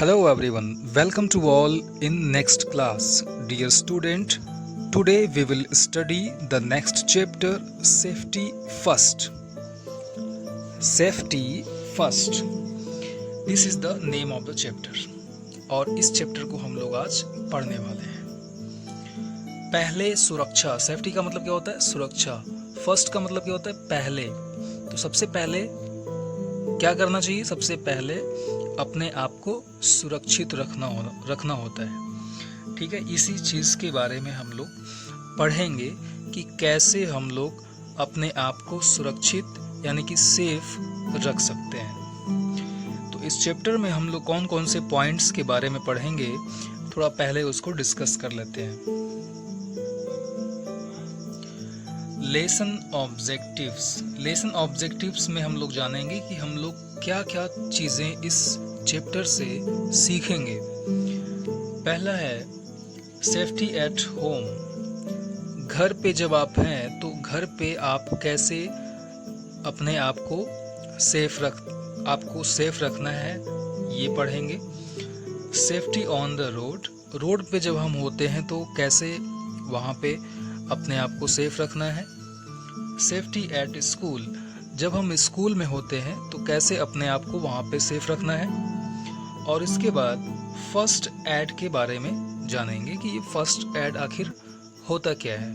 Hello everyone, welcome to all in next class. Dear student, today we will study the next chapter Safety First. Safety First. This is the name of the chapter. और इस chapter को हम लोग आज पढ़ने वाले हैं। पहले सुरक्षा, सेफ्टी का मतलब क्या होता है? सुरक्षा। फर्स्ट का मतलब क्या होता है? पहले। तो सबसे पहले क्या करना चाहिए? सबसे पहले अपने आप को सुरक्षित रखना होता है। ठीक है, इसी चीज़ के बारे में हम लोग पढ़ेंगे कि कैसे हम लोग अपने आप को सुरक्षित यानी कि सेफ रख सकते हैं। तो इस चैप्टर में हम लोग कौन कौन से पॉइंट्स के बारे में पढ़ेंगे, थोड़ा पहले उसको डिस्कस कर लेते हैं। लेसन ऑब्जेक्टिव्स में हम लोग जानेंगे कि हम लोग क्या क्या चीज़ें इस चैप्टर से सीखेंगे। पहला है सेफ्टी एट होम। घर पे जब आप हैं तो घर पे आप कैसे अपने आप को सेफ रखना है, ये पढ़ेंगे। सेफ्टी ऑन द रोड पे जब हम होते हैं तो कैसे वहाँ पे अपने आप को सेफ रखना है। सेफ्टी एट स्कूल, जब हम स्कूल में होते हैं तो कैसे अपने आप को वहाँ पे सेफ रखना है। और इसके बाद फर्स्ट एड के बारे में जानेंगे कि ये फर्स्ट एड आखिर होता क्या है।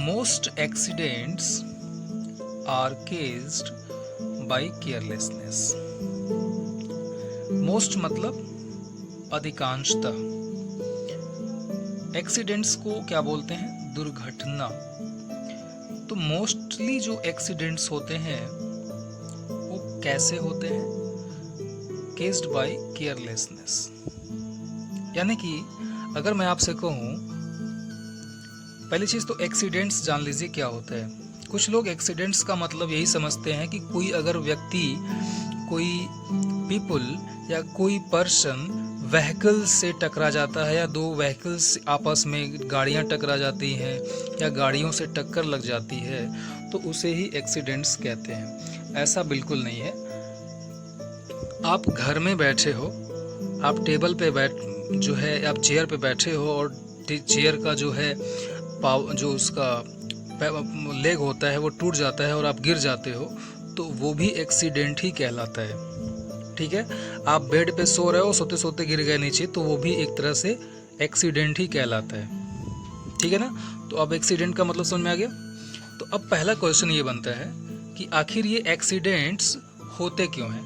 Most accidents are caused by carelessness. Most मतलब अधिकांशतः। एक्सीडेंट्स को क्या बोलते हैं? दुर्घटना। तो मोस्टली जो एक्सीडेंट्स होते हैं वो कैसे होते हैं? Caused by carelessness. यानी कि अगर मैं आपसे कहूँ, पहली चीज तो एक्सीडेंट्स जान लीजिए क्या होता है। कुछ लोग एक्सीडेंट्स का मतलब यही समझते हैं कि कोई अगर व्यक्ति, कोई पीपल या कोई पर्सन व्हीकल से टकरा जाता है या दो व्हीकल्स आपस में गाड़ियां टकरा जाती हैं या गाड़ियों से टक्कर लग जाती है तो उसे ही एक्सीडेंट्स कहते हैं। ऐसा बिल्कुल नहीं है। आप घर में बैठे हो, आप टेबल पे आप चेयर पे बैठे हो और चेयर का जो उसका लेग होता है वो टूट जाता है और आप गिर जाते हो तो वो भी एक्सीडेंट ही कहलाता है। ठीक है, आप बेड पे सो रहे हो, सोते सोते गिर गए नीचे तो वो भी एक तरह से एक्सीडेंट ही कहलाता है। ठीक है ना? तो अब एक्सीडेंट का मतलब समझ में आ गया। तो अब पहला क्वेश्चन ये बनता है कि आखिर ये एक्सीडेंट्स होते क्यों हैं।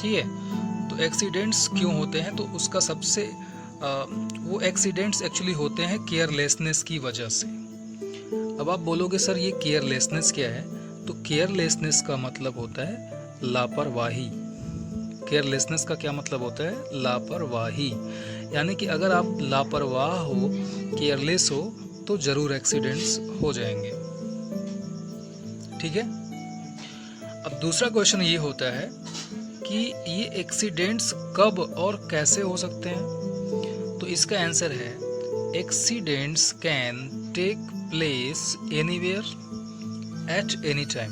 ठीक है, तो एक्सीडेंट्स क्यों होते हैं? तो उसका वो एक्सीडेंट्स एक्चुअली होते हैं केयरलेसनेस की वजह से। अब आप बोलोगे सर ये केयरलेसनेस क्या है? तो केयरलेसनेस का मतलब होता है लापरवाही। केयरलेसनेस का क्या मतलब होता है? लापरवाही। यानी कि अगर आप लापरवाह हो, केयरलेस हो तो जरूर एक्सीडेंट्स हो जाएंगे। ठीक है, अब दूसरा क्वेश्चन ये होता है कि ये एक्सीडेंट्स कब और कैसे हो सकते हैं। तो इसका आंसर है accidents can take place anywhere at any time.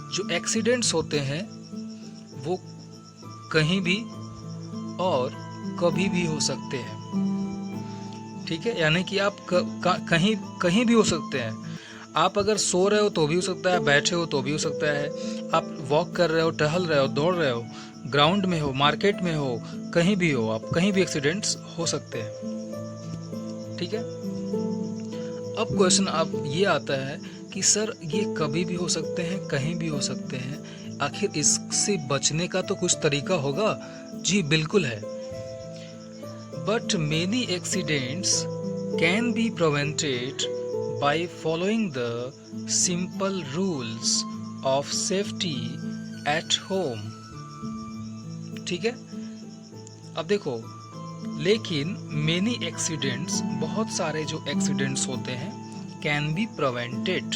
जो एक्सीडेंट्स होते हैं वो कहीं भी और कभी भी हो सकते हैं। ठीक है, यानी कि आप कहीं भी हो सकते हैं। आप अगर सो रहे हो तो भी हो सकता है, बैठे हो तो भी हो सकता है, आप वॉक कर रहे हो, टहल रहे हो, दौड़ रहे हो, ग्राउंड में हो, मार्केट में हो, कहीं भी हो, आप कहीं भी एक्सीडेंट्स हो सकते हैं। ठीक है, अब क्वेश्चन अब ये आता है कि सर ये कभी भी हो सकते हैं, कहीं भी हो सकते हैं, आखिर इससे बचने का तो कुछ तरीका होगा। जी बिल्कुल है। But many accidents can be prevented by following the simple rules of safety at home. ठीक है, अब देखो, लेकिन मेनी एक्सीडेंट्स, बहुत सारे जो एक्सीडेंट्स होते हैं, कैन बी प्रिवेंटेड,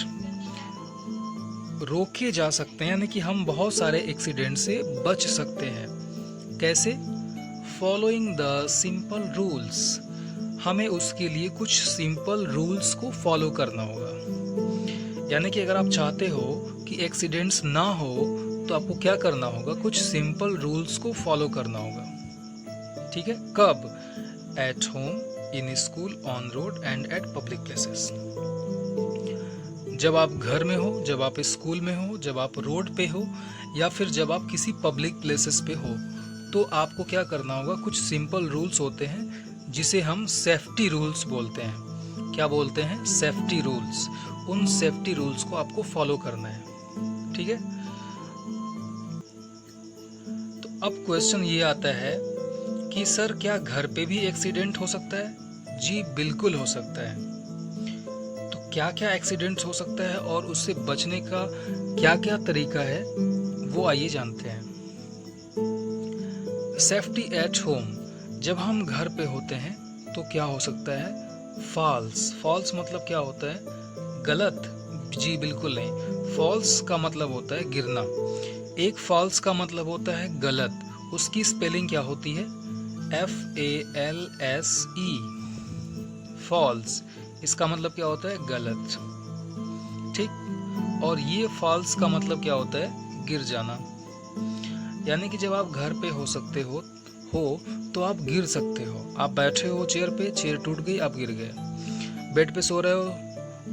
रोके जा सकते हैं, यानी कि हम बहुत सारे एक्सीडेंट से बच सकते हैं। कैसे? फॉलोइंग द सिंपल रूल्स, हमें उसके लिए कुछ सिंपल रूल्स को फॉलो करना होगा। यानी कि अगर आप चाहते हो कि एक्सीडेंट्स ना हो तो आपको क्या करना होगा, कुछ सिंपल रूल्स को फॉलो करना होगा। ठीक है, कब? At home, in school, on road and eight public places. जब आप घर में हो, जब आप स्कूल में हो, जब आप रोड पे हो, या फिर जब आप किसी पब्लिक प्लेसेस पे हो, तो आपको क्या करना होगा, कुछ सिंपल रूल्स होते हैं जिसे हम सेफ्टी रूल्स बोलते हैं। क्या बोलते हैं? Safety rules. उन सेफ्टी रूल्स को आपको फॉलो करना है। ठीक है, तो अब क्वेश्चन ये आता है कि सर क्या घर पे भी एक्सीडेंट हो सकता है? जी बिल्कुल हो सकता है। तो क्या क्या एक्सीडेंट्स हो सकता है और उससे बचने का क्या क्या तरीका है, वो आइए जानते हैं। सेफ्टी एट होम, जब हम घर पे होते हैं तो क्या हो सकता है? फॉल्स। फॉल्स मतलब क्या होता है? गलत? जी बिल्कुल नहीं। फॉल्स का मतलब होता है गिरना। एक फॉल्स का मतलब होता है गलत। उसकी स्पेलिंग क्या होती है? FALSE, falls. इसका मतलब क्या होता है? गलत। ठीक, और ये फॉल्स का मतलब क्या होता है? गिर जाना। यानी कि जब आप घर पे हो सकते हो तो आप गिर सकते हो। आप बैठे हो चेयर पे, चेयर टूट गई, आप गिर गए। बेड पे सो रहे हो,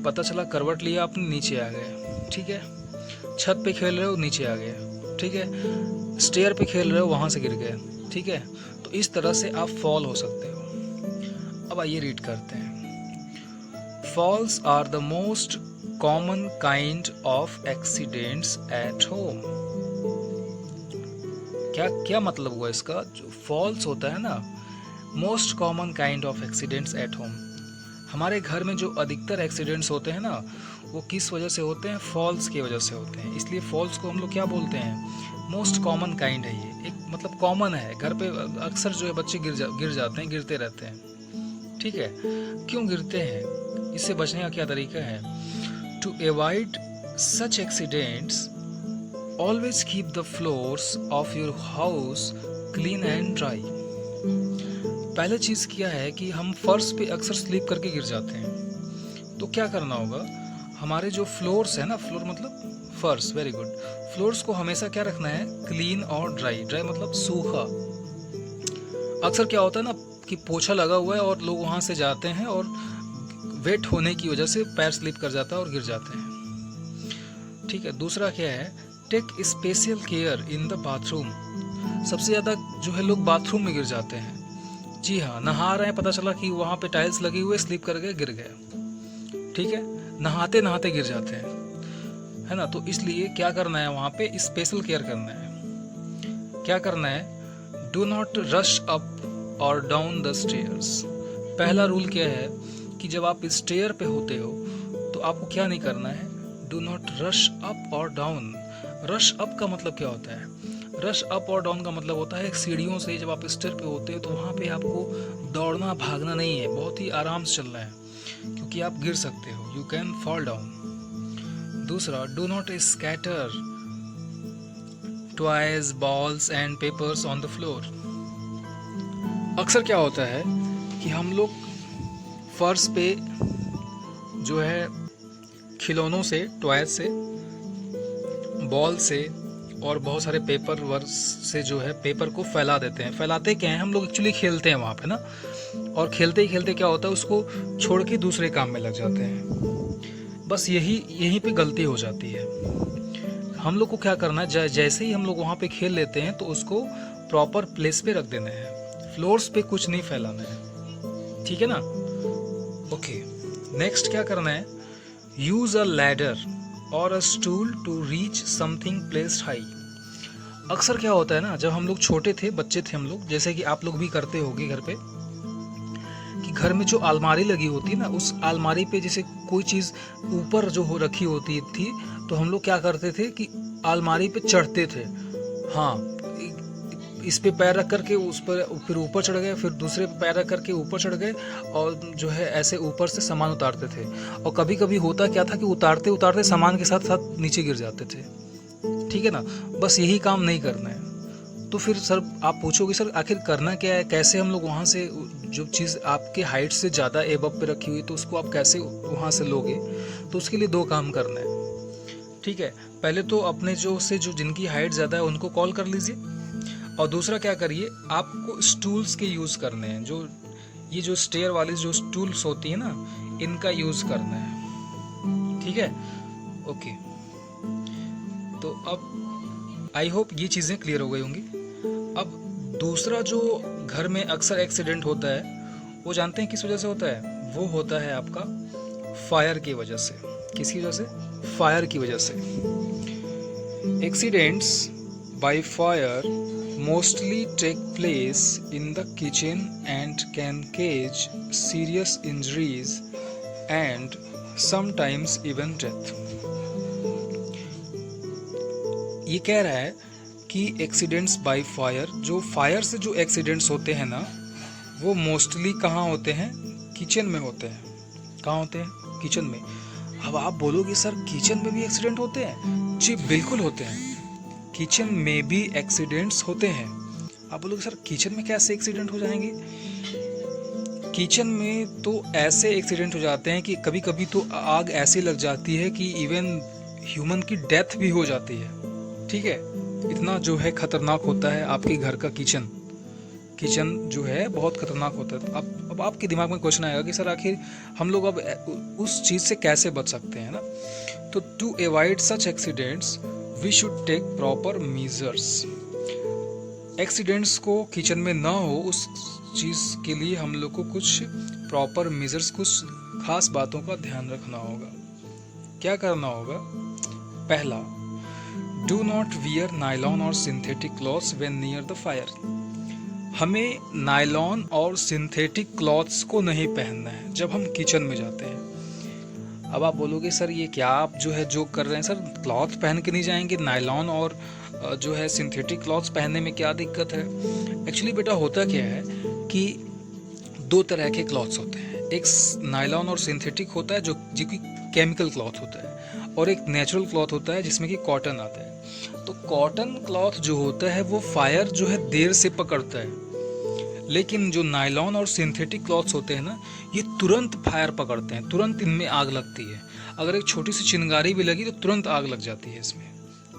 पता चला करवट लिया आपने, नीचे आ गए। ठीक है, छत पे खेल रहे हो, नीचे आ गए। ठीक है, स्टेयर पे खेल रहे हो, वहां से गिर गए। ठीक है, तो इस तरह से आप फॉल हो सकते हो। अब आइए रीड करते हैं। Falls are the most common kind of accidents at home. क्या क्या मतलब हुआ इसका? जो फॉल्स होता है ना, most common kind of accidents at home. हमारे घर में जो अधिकतर एक्सीडेंट्स होते हैं ना, वो किस वजह से होते हैं? फॉल्स की वजह से होते हैं। इसलिए फॉल्स को हम लोग क्या बोलते हैं? मोस्ट कॉमन काइंड है ये। एक मतलब कॉमन है, घर पे अक्सर जो है बच्चे गिर जाते हैं, गिरते रहते हैं। ठीक है, क्यों गिरते हैं? इससे बचने का क्या तरीका है? To avoid such accidents, always keep the floors of your house clean and dry। पहले चीज क्या है कि हम फर्श पे अक्सर स्लिप करके गिर जाते हैं। तो क्या करना होगा, हमारे जो फ्लोर्स है ना, फ्लोर मतलब फर्श, वेरी गुड। फ्लोर्स को हमेशा क्या रखना है? क्लीन और ड्राई। ड्राई मतलब सूखा। अक्सर क्या होता है ना कि पोछा लगा हुआ है और लोग वहां से जाते हैं और वेट होने की वजह से पैर स्लिप कर जाता है और गिर जाते हैं। ठीक है, दूसरा क्या है? Take special care in the bathroom. सबसे ज़्यादा जो है लोग बाथरूम में गिर जाते हैं। जी हाँ, नहा रहे हैं, पता चला कि वहाँ पे टाइल्स लगी हुई, स्लिप कर गए, गिर गए। ठीक है, नहाते नहाते गिर जाते हैं, है ना। तो इसलिए क्या करना है, वहाँ पे स्पेशल केयर करना है। क्या करना है? डू नॉट रश अप और डाउन द स्टेयर्स। पहला रूल क्या है कि जब आप स्टेयर पे होते हो तो आपको क्या नहीं करना है? डू नॉट रश अप और डाउन। रश अप का मतलब क्या होता है? रश अप और डाउन का मतलब होता है सीढ़ियों से जब आप स्टेयर पे होते हो तो वहाँ पे आपको दौड़ना भागना नहीं है, बहुत ही आराम से चलना है, क्योंकि आप गिर सकते हो, यू कैन फॉल डाउन। दूसरा, do not scatter toys, balls and papers on the floor. अक्सर क्या होता है कि हम लोग फर्श पे जो है खिलौनों से, टॉयज से, बॉल से और बहुत सारे पेपर वर्क से जो है पेपर को फैला देते हैं। फैलाते क्या है, हम लोग एक्चुअली खेलते हैं वहाँ पे ना, और खेलते ही खेलते क्या होता है, उसको छोड़ के दूसरे काम में लग जाते हैं। बस यहीं पे गलती हो जाती है। हम लोग को क्या करना है, जैसे ही हम लोग वहाँ पे खेल लेते हैं तो उसको प्रॉपर प्लेस पे रख देना है, फ्लोर्स पे कुछ नहीं फैलाना है। ठीक है ना। ओके, नेक्स्ट क्या करना है? यूज अ लैडर और a stool to reach something placed high. अक्सर क्या होता है ना, जब हम लोग छोटे थे, बच्चे थे हम लोग, जैसे कि आप लोग भी करते होगे घर पे, कि घर में जो अलमारी लगी होती है ना, उस अलमारी पे जैसे कोई चीज़ ऊपर जो हो रखी होती थी, तो हम लोग क्या करते थे कि अलमारी पे चढ़ते थे। हाँ, इस पे पैर रख करके उस पर फिर ऊपर चढ़ गए, फिर दूसरे पे पैर रख करके ऊपर चढ़ गए, और जो है ऐसे ऊपर से सामान उतारते थे। और कभी कभी होता क्या था कि उतारते उतारते सामान के साथ साथ नीचे गिर जाते थे। ठीक है ना, बस यही काम नहीं करना है। तो फिर सर आप पूछोगे, सर आखिर करना क्या है, कैसे हम लोग वहाँ से जो चीज़ आपके हाइट से ज़्यादा एबव पे रखी हुई तो उसको आप कैसे वहाँ से लोगे? तो उसके लिए दो काम करना है। ठीक है, पहले तो अपने जो जिनकी हाइट ज़्यादा है उनको कॉल कर लीजिए, और दूसरा क्या करिए, आपको स्टूल्स के यूज़ करने हैं, ये जो स्टेयर वाली जो स्टूल्स होती है ना, इनका यूज़ करना है, ठीक है। ओके, तो अब आई होप ये चीज़ें क्लियर हो गई होंगी। अब दूसरा जो घर में अक्सर एक्सीडेंट होता है, वो जानते हैं किस वजह से होता है? वो होता है आपका फायर की वजह से। किसकी वजह से? फायर की वजह से। Accidents by fire mostly take place in the kitchen and can cause serious injuries and sometimes even death. ये कह रहा है कि एक्सीडेंट्स बाय फायर, जो फायर से जो एक्सीडेंट्स होते हैं ना, वो मोस्टली कहाँ होते हैं? किचन में होते हैं। कहाँ होते हैं? किचन में। अब आप बोलोगे सर किचन में भी एक्सीडेंट होते हैं? जी बिल्कुल होते हैं, किचन में भी एक्सीडेंट्स होते हैं। आप बोलोगे सर किचन में कैसे एक्सीडेंट हो जाएंगे? किचन में तो ऐसे एक्सीडेंट हो जाते हैं कि कभी कभी तो आग ऐसी लग जाती है कि इवन ह्यूमन की डेथ भी हो जाती है, ठीक है। इतना जो है खतरनाक होता है आपके घर का किचन जो है बहुत खतरनाक होता है। अब आपके दिमाग में क्वेश्चन आएगा कि सर आखिर हम लोग अब उस चीज़ से कैसे बच सकते हैं ना। तो to avoid such accidents we should take proper measures. Accidents को किचन में ना हो उस चीज़ के लिए हम लोग को कुछ प्रॉपर मेजर्स, कुछ खास बातों का ध्यान रखना होगा। क्या करना होगा? पहला, डू नॉट वियर नायलॉन और synthetic clothes when near the fire. हमें नायलॉन और सिंथेटिक क्लॉथ्स को नहीं पहनना है जब हम किचन में जाते हैं। अब आप बोलोगे सर ये क्या आप जो है जोक कर रहे हैं, सर क्लॉथ पहन के नहीं जाएंगे, नायलॉन और जो है सिंथेटिक क्लॉथ्स पहनने में क्या दिक्कत है? एक्चुअली बेटा होता क्या है कि दो तरह के क्लॉथ्स होते हैं, एक नायलॉन और सिंथेटिक होता है जो कि केमिकल क्लॉथ होता है, और एक नेचुरल क्लॉथ होता है जिसमें कि कॉटन आता है। तो कॉटन क्लॉथ जो होता है वो फायर जो है देर से पकड़ता है, लेकिन जो नायलॉन और सिंथेटिक क्लॉथ्स होते हैं ना, ये तुरंत फायर पकड़ते हैं, तुरंत इनमें आग लगती है। अगर एक छोटी सी चिंगारी भी लगी तो तुरंत आग लग जाती है इसमें।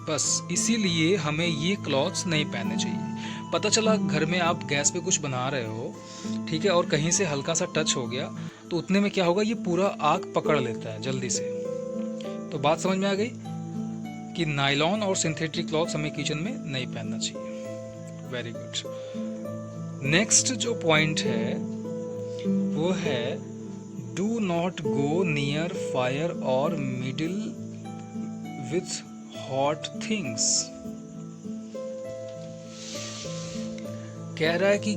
बस इसीलिए हमें ये क्लॉथ्स नहीं पहनने चाहिए। पता चला घर में आप गैस पे कुछ बना रहे हो, ठीक है, और कहीं से हल्का सा टच हो गया तो उतने में क्या होगा, ये पूरा आग पकड़ लेता है जल्दी से। तो बात समझ में आ गई कि नायलॉन और सिंथेटिक क्लॉथ्स हमें किचन में नहीं पहनना चाहिए। Very good. नेक्स्ट जो पॉइंट है वो है do not go near fire और मिडिल विथ हॉट थिंग्स। कह रहा है कि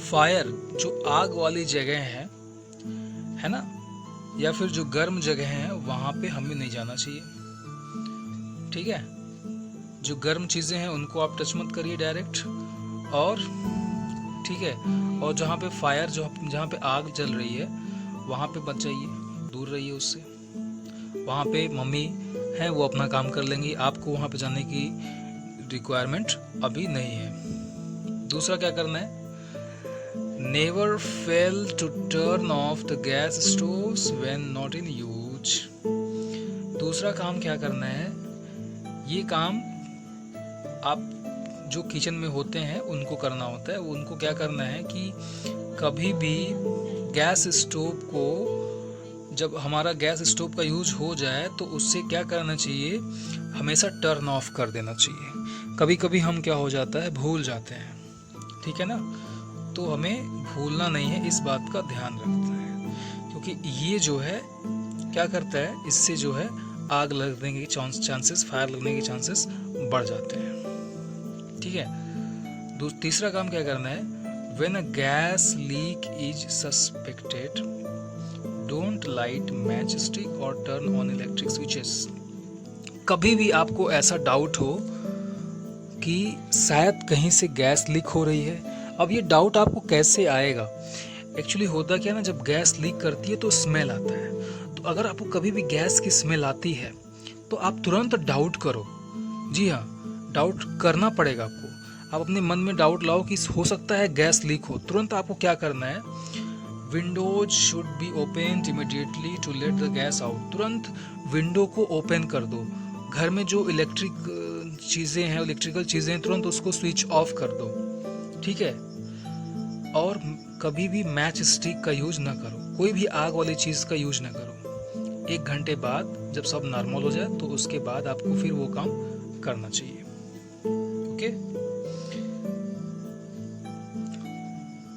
फायर जो आग वाली जगह है ना, या फिर जो गर्म जगह है वहां पे हमें नहीं जाना चाहिए, ठीक है। जो गर्म चीजें हैं उनको आप टच मत करिए डायरेक्ट, और ठीक है, और जहाँ पे फायर जहाँ पे आग जल रही है वहाँ पे बच जाइए, दूर रहिए उससे। वहाँ पे मम्मी है वो अपना काम कर लेंगी, आपको वहाँ पे जाने की रिक्वायरमेंट अभी नहीं है। दूसरा क्या करना है, never fail to turn off the gas stoves when not in use. दूसरा काम क्या करना है, ये काम आप जो किचन में होते हैं उनको करना होता है। उनको क्या करना है कि कभी भी गैस स्टोव को, जब हमारा गैस स्टोव का यूज हो जाए तो उससे क्या करना चाहिए, हमेशा टर्न ऑफ कर देना चाहिए। कभी कभी हम क्या हो जाता है, भूल जाते हैं, ठीक है ना, तो हमें भूलना नहीं है, इस बात का ध्यान रखना है, क्योंकि ये जो है क्या करता है, इससे जो है आग लगने के चांसेस, फायर लगने के चांसेस बढ़ जाते हैं, ठीक है। तीसरा काम क्या करना है, when a gas leak is suspected don't light match stick और टर्न ऑन इलेक्ट्रिक स्विचेस। कभी भी आपको ऐसा डाउट हो कि शायद कहीं से गैस लीक हो रही है, अब ये डाउट आपको कैसे आएगा, एक्चुअली होता क्या ना, जब गैस लीक करती है तो स्मेल आता है। तो अगर आपको कभी भी गैस की स्मेल आती है तो आप तुरंत डाउट करो, जी हाँ, डाउट करना पड़ेगा आपको। आप अपने मन में डाउट लाओ कि हो सकता है गैस लीक हो। तुरंत आपको क्या करना है, windows should be open immediately to let the gas out. तुरंत विंडो को ओपन कर दो। घर में जो इलेक्ट्रिकल चीज़ें हैं तुरंत उसको स्विच ऑफ कर दो, ठीक है। और कभी भी मैच स्टिक का यूज ना करो, कोई भी आग वाली चीज़ का यूज ना करो। 1 घंटे बाद जब सब नॉर्मल हो जाए तो उसके बाद आपको फिर वो काम करना चाहिए, okay.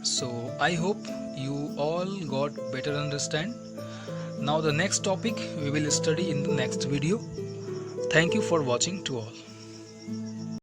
So I hope you all got better understand. Now the next topic we will study in the next video. Thank you for watching to all.